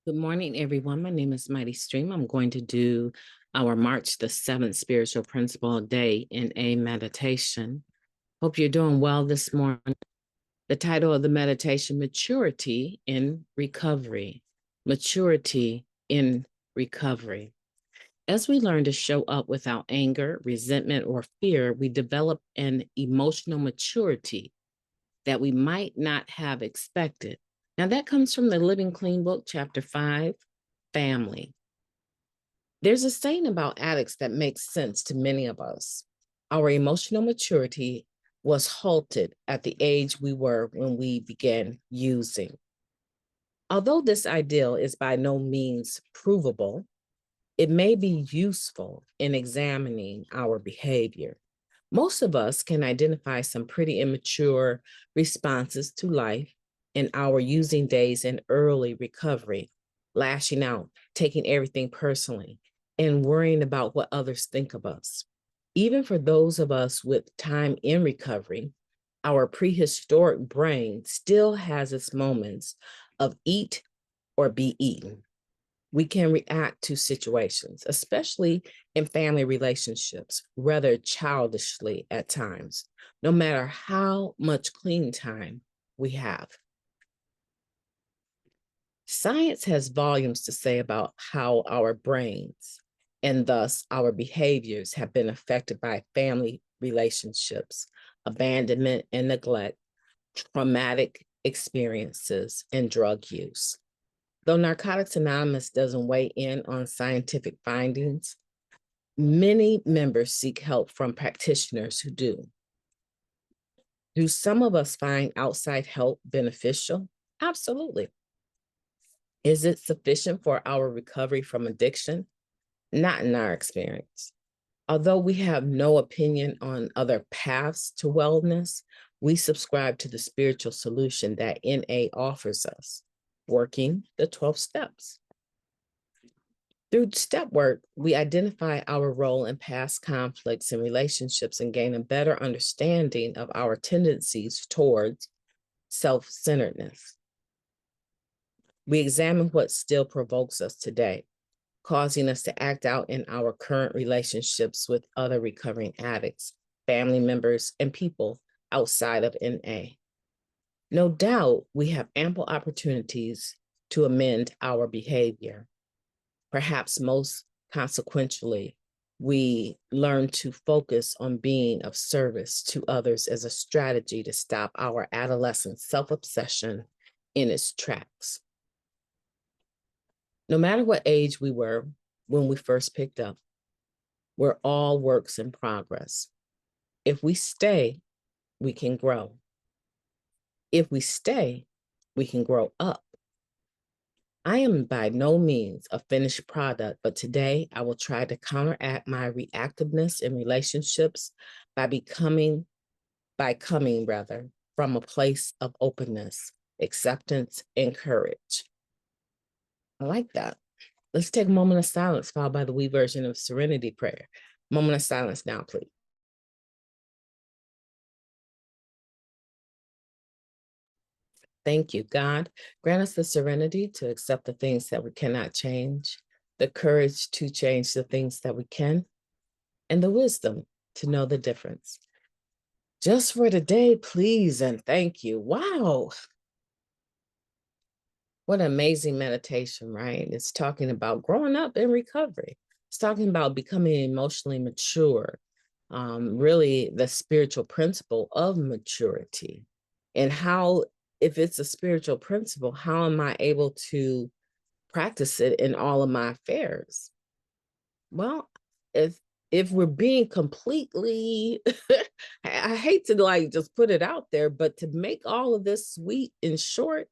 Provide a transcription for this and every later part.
Good morning, everyone. My name is MightyStream. I'm going to do our March the 7th spiritual principle day in a meditation. Hope you're doing well this morning. The title of the meditation, Maturity in Recovery. Maturity in Recovery. As we learn to show up without anger, resentment, or fear, we develop an emotional maturity that we might not have expected. Now, that comes from the Living Clean book, chapter 5, Family. There's a saying about addicts that makes sense to many of us. Our emotional maturity was halted at the age we were when we began using. Although this ideal is by no means provable, it may be useful in examining our behavior. Most of us can identify some pretty immature responses to life in our using days in early recovery, lashing out, taking everything personally, and worrying about what others think of us. Even for those of us with time in recovery, our prehistoric brain still has its moments of eat or be eaten. We can react to situations, especially in family relationships, rather childishly at times, no matter how much clean time we have. Science has volumes to say about how our brains and thus our behaviors have been affected by family relationships, abandonment and neglect, traumatic experiences, and drug use. Though Narcotics Anonymous doesn't weigh in on scientific findings, many members seek help from practitioners who do. Do some of us find outside help beneficial? Absolutely. Is it sufficient for our recovery from addiction? Not in our experience. Although we have no opinion on other paths to wellness, we subscribe to the spiritual solution that NA offers us, working the 12 steps. Through step work, we identify our role in past conflicts and relationships and gain a better understanding of our tendencies towards self-centeredness. We examine what still provokes us today, causing us to act out in our current relationships with other recovering addicts, family members, and people outside of NA. No doubt, we have ample opportunities to amend our behavior. Perhaps most consequentially, we learn to focus on being of service to others as a strategy to stop our adolescent self-obsession in its tracks. No matter what age we were when we first picked up, we're all works in progress. If we stay, we can grow. If we stay, we can grow up. I am by no means a finished product, but today I will try to counteract my reactiveness in relationships by coming from a place of openness, acceptance, and courage. I like that. Let's take a moment of silence, followed by the we version of Serenity Prayer. Moment of silence now, please. Thank you, God. Grant us the serenity to accept the things that we cannot change, the courage to change the things that we can, and the wisdom to know the difference. Just for today, please and thank you. Wow. What an amazing meditation, right? It's talking about growing up in recovery. It's talking about becoming emotionally mature, really the spiritual principle of maturity. And how, if it's a spiritual principle, how am I able to practice it in all of my affairs? Well, if we're being completely, I hate to like just put it out there, but to make all of this sweet and short,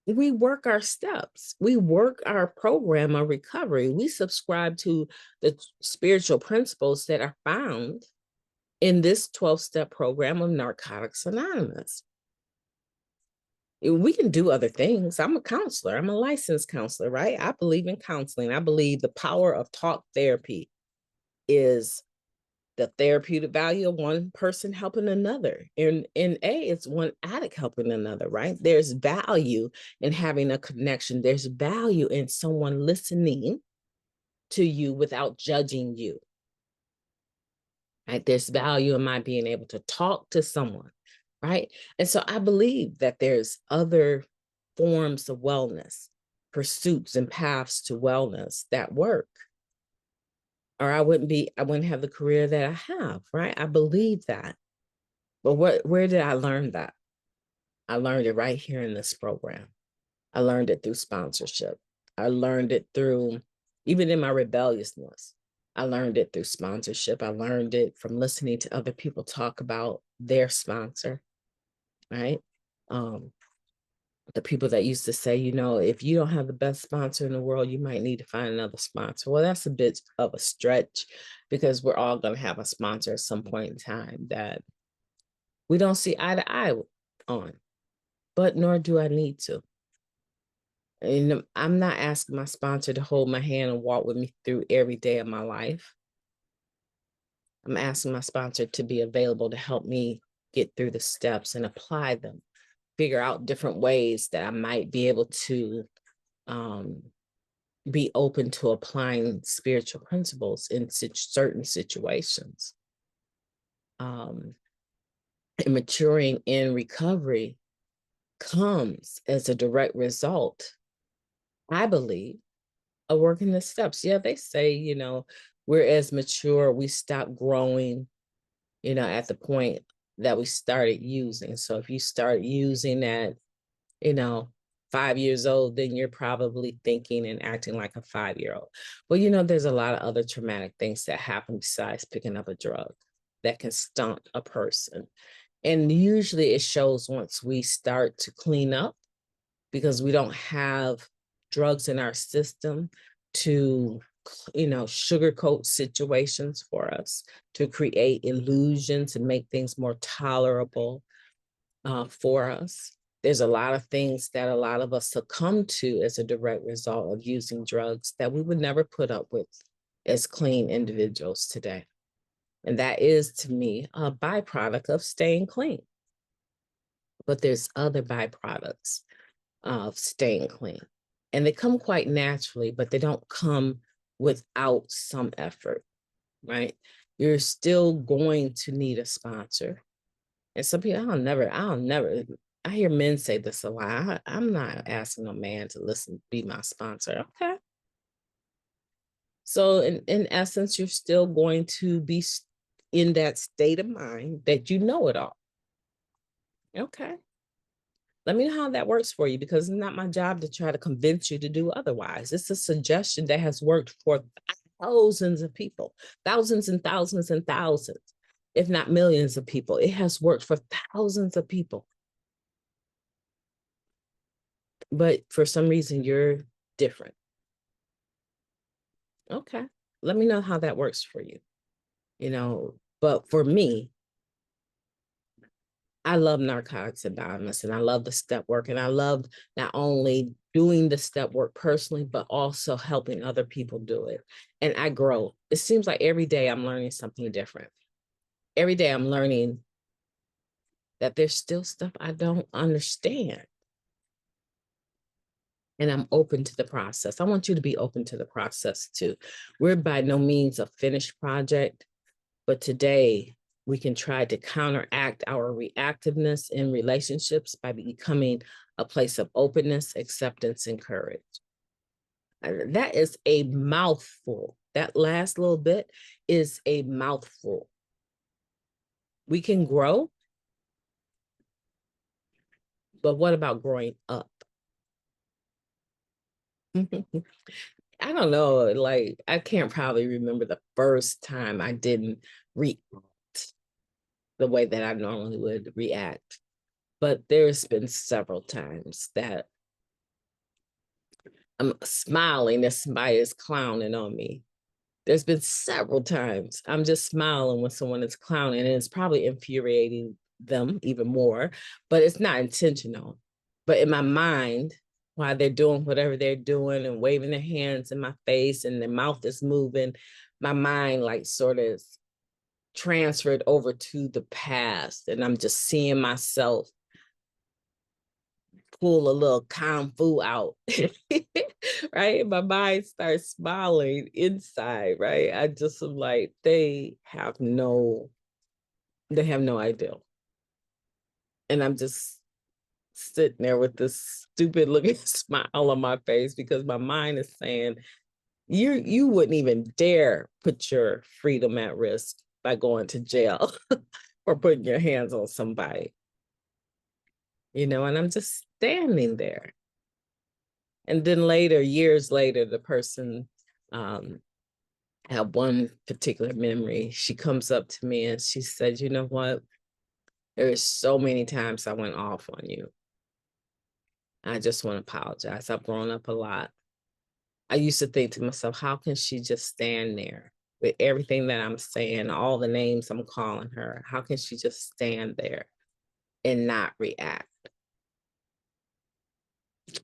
we work our steps. We work our program of recovery. We subscribe to the spiritual principles that are found in this 12-step program of Narcotics Anonymous. We can do other things. I'm a counselor. I'm a licensed counselor, right? I believe in counseling. I believe the power of talk therapy is the therapeutic value of one person helping another. In A, it's one addict helping another, right? There's value in having a connection. There's value in someone listening to you without judging you. Right? There's value in my being able to talk to someone, right? And so I believe that there's other forms of wellness, pursuits and paths to wellness that work. Or I wouldn't have the career that I have, right? I believe that. But where did I learn that? I learned it right here in this program. I learned it through sponsorship. I learned it through, even in my rebelliousness, I learned it through sponsorship. I learned it from listening to other people talk about their sponsor, right? The people that used to say, if you don't have the best sponsor in the world, you might need to find another sponsor. Well, that's a bit of a stretch because we're all going to have a sponsor at some point in time that we don't see eye to eye on, but nor do I need to. And I'm not asking my sponsor to hold my hand and walk with me through every day of my life. I'm asking my sponsor to be available to help me get through the steps and apply them, figure out different ways that I might be able to be open to applying spiritual principles in certain situations. And maturing in recovery comes as a direct result, I believe, of working the steps. Yeah, they say, we're as mature, we stop growing, at the point that we started using. So if you start using at, 5 years old, then you're probably thinking and acting like a 5-year-old. Well, there's a lot of other traumatic things that happen besides picking up a drug that can stunt a person. And usually it shows once we start to clean up because we don't have drugs in our system to, sugarcoat situations for us, to create illusions and make things more tolerable for us. There's a lot of things that a lot of us succumb to as a direct result of using drugs that we would never put up with as clean individuals today. And that is, to me, a byproduct of staying clean. But there's other byproducts of staying clean. And they come quite naturally, but they don't come without some effort, right? You're still going to need a sponsor. And some people, I'll never, I hear men say this a lot. I'm not asking a man to be my sponsor. Okay. So in essence, you're still going to be in that state of mind that you know it all. Okay. Let me know how that works for you, because it's not my job to try to convince you to do otherwise. It's a suggestion that has worked for thousands of people, thousands and thousands and thousands, if not millions of people. It has worked for thousands of people. But for some reason, you're different. Okay. Let me know how that works for you. But for me, I love Narcotics Anonymous and I love the step work. And I love not only doing the step work personally, but also helping other people do it. And I grow. It seems like every day I'm learning something different. Every day I'm learning that there's still stuff I don't understand. And I'm open to the process. I want you to be open to the process too. We're by no means a finished project, but today we can try to counteract our reactiveness in relationships by becoming a place of openness, acceptance, and courage. That is a mouthful. That last little bit is a mouthful. We can grow, but what about growing up? I don't know, like I can't probably remember the first time I didn't react the way that I normally would react. But there's been several times that I'm smiling as somebody is clowning on me. There's been several times I'm just smiling when someone is clowning, and it's probably infuriating them even more, but it's not intentional. But in my mind, while they're doing whatever they're doing and waving their hands in my face and their mouth is moving, my mind like sort of transferred over to the past, and I'm just seeing myself pull a little kung fu out, right? My mind starts smiling inside, right? I just am like, they have no idea. And I'm just sitting there with this stupid looking smile on my face because my mind is saying, you wouldn't even dare put your freedom at risk by going to jail or putting your hands on somebody, and I'm just standing there. And then later, years later, the person had one particular memory. She comes up to me and she said, you know what? There's so many times I went off on you. I just want to apologize. I've grown up a lot. I used to think to myself, how can she just stand there with everything that I'm saying, all the names I'm calling her? How can she just stand there and not react?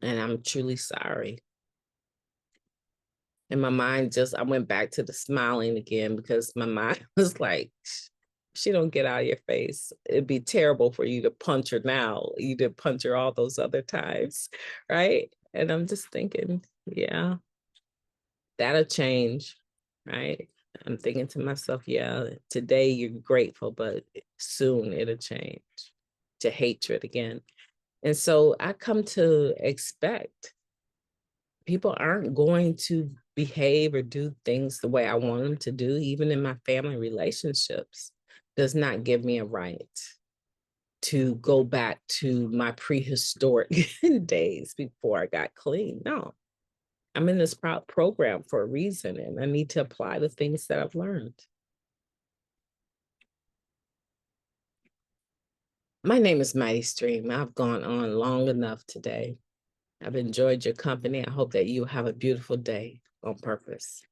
And I'm truly sorry. And my mind I went back to the smiling again because my mind was like, she don't get out of your face. It'd be terrible for you to punch her now. You did punch her all those other times, right? And I'm just thinking, yeah, that'll change, right? I'm thinking to myself, yeah, today you're grateful, but soon it'll change to hatred again. And so I come to expect people aren't going to behave or do things the way I want them to do, even in my family relationships, does not give me a right to go back to my prehistoric days before I got clean. No, I'm in this program for a reason, and I need to apply the things that I've learned. My name is Mighty Stream. I've gone on long enough today. I've enjoyed your company. I hope that you have a beautiful day on purpose.